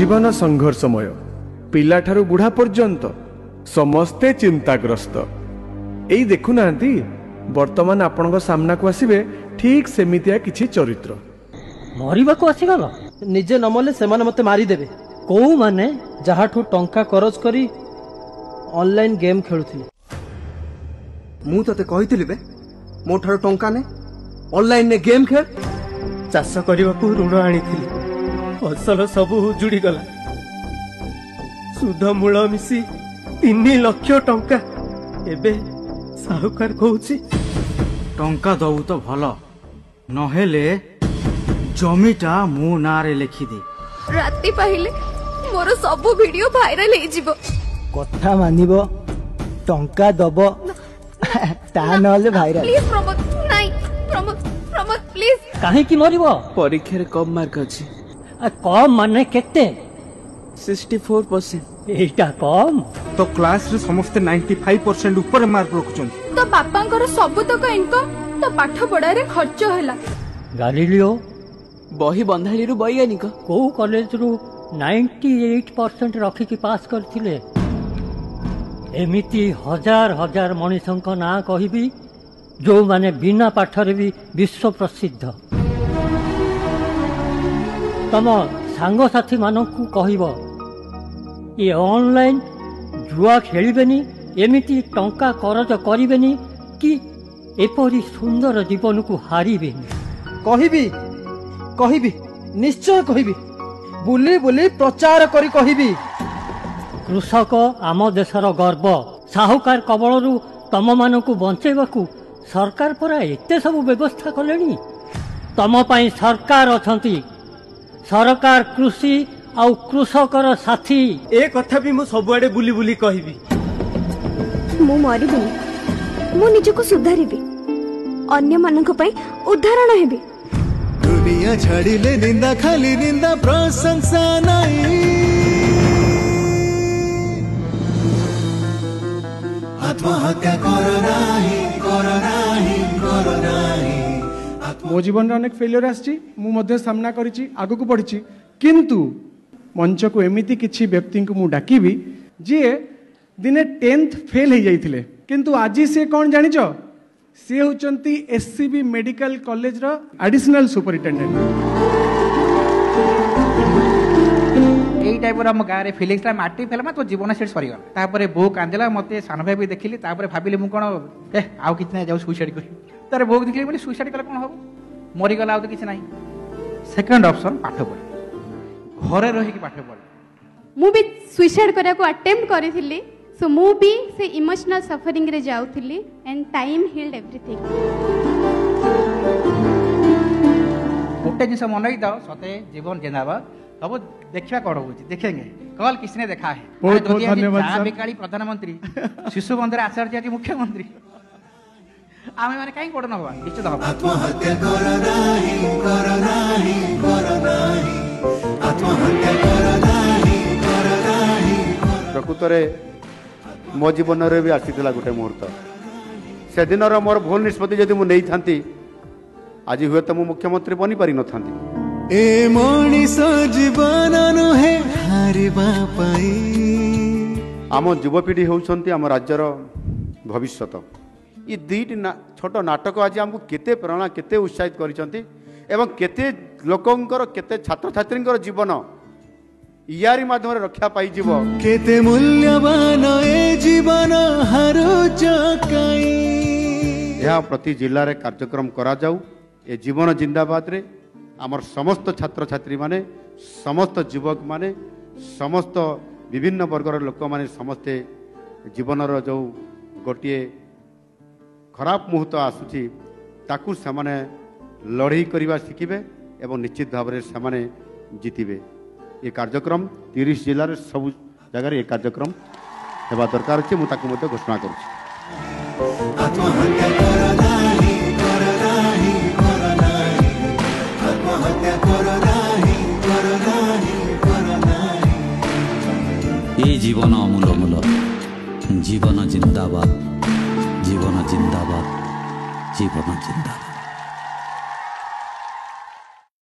जीवन संघर्षमय पिलाठारु बुढ़ा पर्यंत समस्ते चिंताग्रस्त एई देखुना वर्तमान आपण सामना को आसवे ठीक सेमितिया किछि चरित्र मरिबा को आसीगल निजे नमले से मते मारिदेवे को माने जहाठू टंका करज करी ऑनलाइन गेम खेलुथिले मु तते कहिथिली बे मो ठार टंका ने ऑनलाइन ने गेम खेल चाष करने को ऋण आनीथिली फसल सब उजुड़ी गला सुध मूल मिसी 3 लाख टंका एबे साहुकार कहूची टंका दऊ तो भल नहेले जमीटा मो नारे लिखि दे राति पाहिले मोर सब वीडियो वायरल हे जिवो कथा मानिबो टंका दबो ता नले वायरल प्लीज प्रमोद नाही प्रमोद प्रमोद प्लीज काहे की मरिबो परीक्षा रे कम मार्क अछि कम माने केते 64% एटा कम तो क्लास रे समस्त 95% ऊपर मार्क रखुछन तो बापांकर सब तक इनकम तो पाठ पढ़ा रे खर्च होला गालिलियो बही बंधाली रु वैज्ञानिक को कॉलेज रु 98% रखी की पास करथिले एमिति हजार हजार मनीषंक ना कहिबी जो माने बिना पाठरे भी विश्व प्रसिद्ध तम सांग साथी मानकु कहिबो ये ऑनलाइन जुआ खेलिबेनी एमिति टंका करज करिबेनी कि एपरी सुंदर जीवन को हारिबेनी कहिबी कहिबी निश्चय कहिबी बुली बुली प्रचार करी कहिबी कृषक आम देशर गर्व साहुकार कबलरू तम मानकु बंचेबाकू सरकार परा एते सब व्यवस्था कलेनी तम पई सरकार अछंती सरकार कृषि आउ कृषकर साथी ए कथा भी मु सबुआडे बुली बुली कहिबी मु मरिबिनी मु निजको सुधारिबी अन्य मानक पई उदाहरण हेबी दुनिया छाड़िले निंदा खाली निंदा प्रशंसा नहीं आत्महत्या करो नाही करो नाही करो नाही मो जीवन अनेक फेलियर आछि मु मध्य सामना करिछि आगु को पढिछि किंतु मंच को एमिति किछि व्यक्ति को मु डाकिबी जे दिने 10th फेल हो जाइथिले किंतु आज से कौन जानिछ सी होचंती एससीबी मेडिकल कॉलेज रो एडिशनल सुपरिटेंडेंट यही टाइप हम गाँव फिलिंग्स माटी फेल तो जीवन से सरीगला तापर बो कांदेला मत सान भाई भी देखिली भाविली मुझे कौन आउ कि जाऊ सुइसाइड कर तार बो देखिली बोली सुइसाइड कले कौन हम मरीगला आउ तो किसी ना सेकंड ऑप्शन पाठ पढ़ घरे रही पाठ पढ़ मु भी सुइसाइड करा को अटेम्प्ट करिथिली सो मु भी से इमोशनल सफरिंग रे जाउथिली एंड टाइम हील्ड एवरीथिंग गोटे जिन मन रखी दो सते जीवन जिंदाबाद सब देखा कौन हो देखेंगे कल किसने देखा है बहुत बहुत धन्यवाद बिकाड़ी प्रधानमंत्री शिशु बंधुर आचार्य जी मुख्यमंत्री आमे माने काई कोड न होबा निश्चित होबा आत्महत्या करो नाही करो नाही करो नाही आत्महत्या करो नाही करो नाही प्रकृत रे मो जीवन रे भी आसीथिला गोटे मुहूर्त से दिन रो मोर भूल निष्पत्ति जदि मु नै थांती आज हुए तो मु मुख्यमंत्री बनी पारि न थांती ए मनीष जीवन नुहे हारिबा पाई आम युवपीढ़ी होउछंती आम राज्यर भविष्यत ये दुईटी छोट नाटक आज आमको केते प्रेरणा केते उत्साहित करिसंती एवं केते लोकंकर केते छात्र छात्रींकर जीवन यारी माध्यम रक्षा पाई जीव केते मूल्यवान ए जीवन हारुच काई यह प्रति जिल्ला रे कार्यक्रम करा जाऊ ए जीवन जिंदाबाद रे आमर समस्त छात्र छात्री माने समस्त युवक माने समस्त विभिन्न वर्गर लोक माने समस्ते जीवनर जो गोटे खराब मुहूर्त आसुची ताकू सेमाने लड़ाई करवा शिखिबे एवं निश्चित भाव में सेमाने जीतिबे ये कार्यक्रम 30 जिले में सब जगह ये कार्यक्रम हेबा दरकार अछि मु ताकू मते घोषणा करूछि आत्महत्या करो नाही करो नाही करो नाही आत्महत्या करो नाही करो नाही करो नाही ये जीवन अमूल मूल जीवन जिंदाबाद जीवन जिंदाबाद जीवन जिंदाबाद।